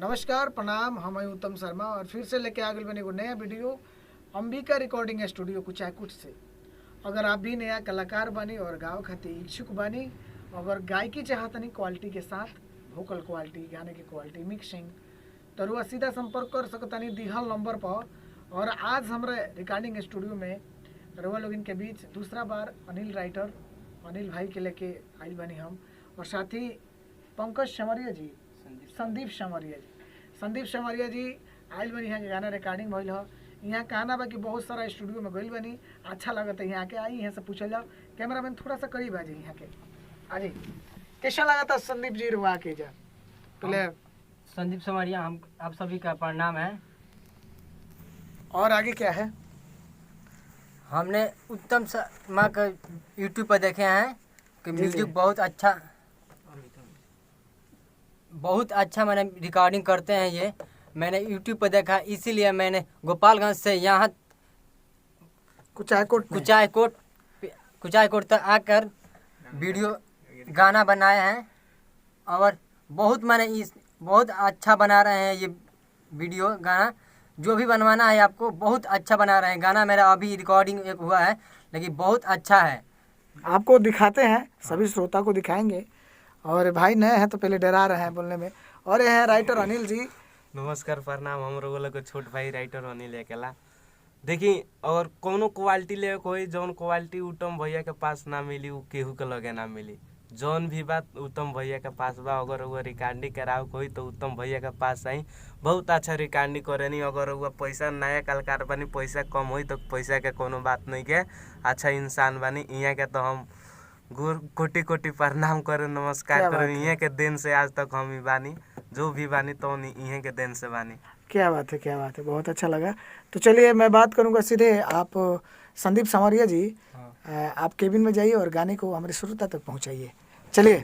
नमस्कार प्रणाम, हम उत्तम शर्मा और फिर से लेके आ गए बने एगो नया वीडियो अंबिका रिकॉर्डिंग स्टूडियो कुचायकुट से। अगर आप भी नया कलाकार बनी और गाँव खातिर इच्छुक बनी, अगर गायकी चाहतनी क्वालिटी के साथ, वोकल क्वालिटी, गाने की क्वालिटी, मिक्सिंग, तो रुआ सीधा संपर्क कर सकतनी दिहल नंबर पर। और आज हमारे रिकॉर्डिंग स्टूडियो में रुआ लोग इनके बीच दूसरा बार अनिल राइटर अनिल भाई के लेके आई बनी हम, और साथ ही पंकज समरिया जी, संदीप समरिया जी आयल बनी। यहाँ के गाना रिकॉर्डिंग भइल ह। यहाँ कहना बा कि बहुत सारा स्टूडियो में गइल बनी, अच्छा लगता है यहाँ के। आई यहाँ से पूछल जाओ, कैमरामैन थोड़ा सा करीब आ जाए यहाँ के। आजी कैसा लगा था संदीप जी रुआ के? जा पहले संदीप समरिया, हम आप सभी का प्रणाम है। और आगे क्या है? हमने उत्तम शर्मा का यूट्यूब पर देखे हैं कि म्यूजिक बहुत अच्छा मैंने रिकॉर्डिंग करते हैं। ये मैंने यूट्यूब पर देखा, इसीलिए मैंने गोपालगंज से यहाँ कुचायकोट तक आकर वीडियो गाना बनाए हैं। और बहुत अच्छा बना रहे हैं ये वीडियो गाना। जो भी बनवाना है आपको बहुत अच्छा बना रहे हैं। गाना मेरा अभी रिकॉर्डिंग एक हुआ है, लेकिन बहुत अच्छा है। आपको दिखाते हैं, सभी श्रोता को दिखाएंगे। और भाई नए हैं तो पहले डरा रहे हैं बोलने में। और ये है राइटर अनिल जी। नमस्कार प्रणाम। हम लोग को छोट भाई राइटर अनिल अकेला। देखी, और कोनो क्वालिटी ले कोई जौन क्वालिटी उत्तम भैया के पास ना मिली वो केहू के लगे ना मिली। जौन भी बात उत्तम भैया के पास बा, अगर वो रिकॉर्डिंग कराओ कोई तो उत्तम भैया के पास आई। बहुत अच्छा रिकॉर्डिंग करेनी। अगर वो पैसा नया कलाकार बनी, पैसा कम हुई तो पैसा के कोनो बात नहीं के, अच्छा इंसान बनी। यहाँ के तो हम कोटि कोटि प्रणाम करे, नमस्कार करे। यहाँ के दिन से आज तक हम ही बानी, जो भी बानी तो यहाँ के दिन से बानी। क्या बात है, क्या बात है, बहुत अच्छा लगा। तो चलिए मैं बात करूंगा सीधे। आप संदीप समरिया जी, आप केबिन में जाइए और गाने को हमारे श्रोता तक पहुंचाइए। चलिए।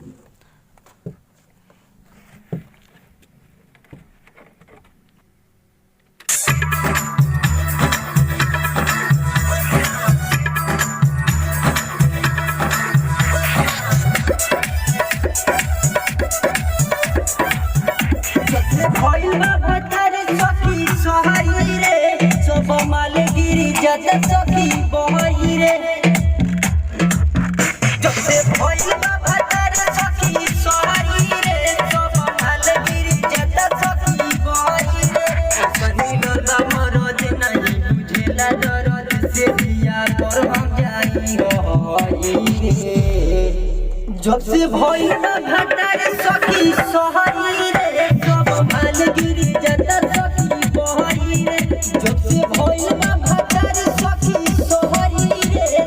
जब से भइल भटार सखी सोहरी रे, सब माल गिरी जाता सखी बहरी रे। जब से भइल भटार सखी सोहरी रे,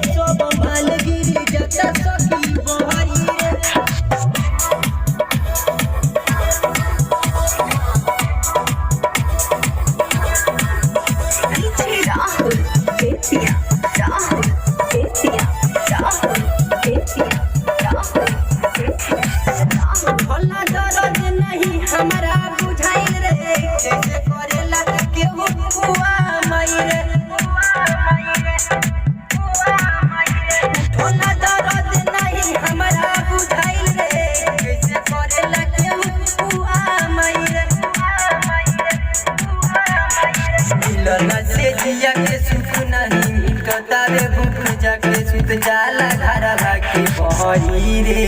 सब माल गिरी जाता सखी बहरी रे। राहुल बेतिया, राहुल बेतिया, राहुल बेतिया। भला दर्द नहीं हमारा बुझाइल रे, कैसे करेला केहू हुआ मई रे। भला दर्द नहीं हमारा बुझाइल रे, कैसे करेला केहू हुआ मई रे। मिलना से जिया के सुख नहीं मिलता रे, भूख जाके सुत जाला घर भागी बहरी रे।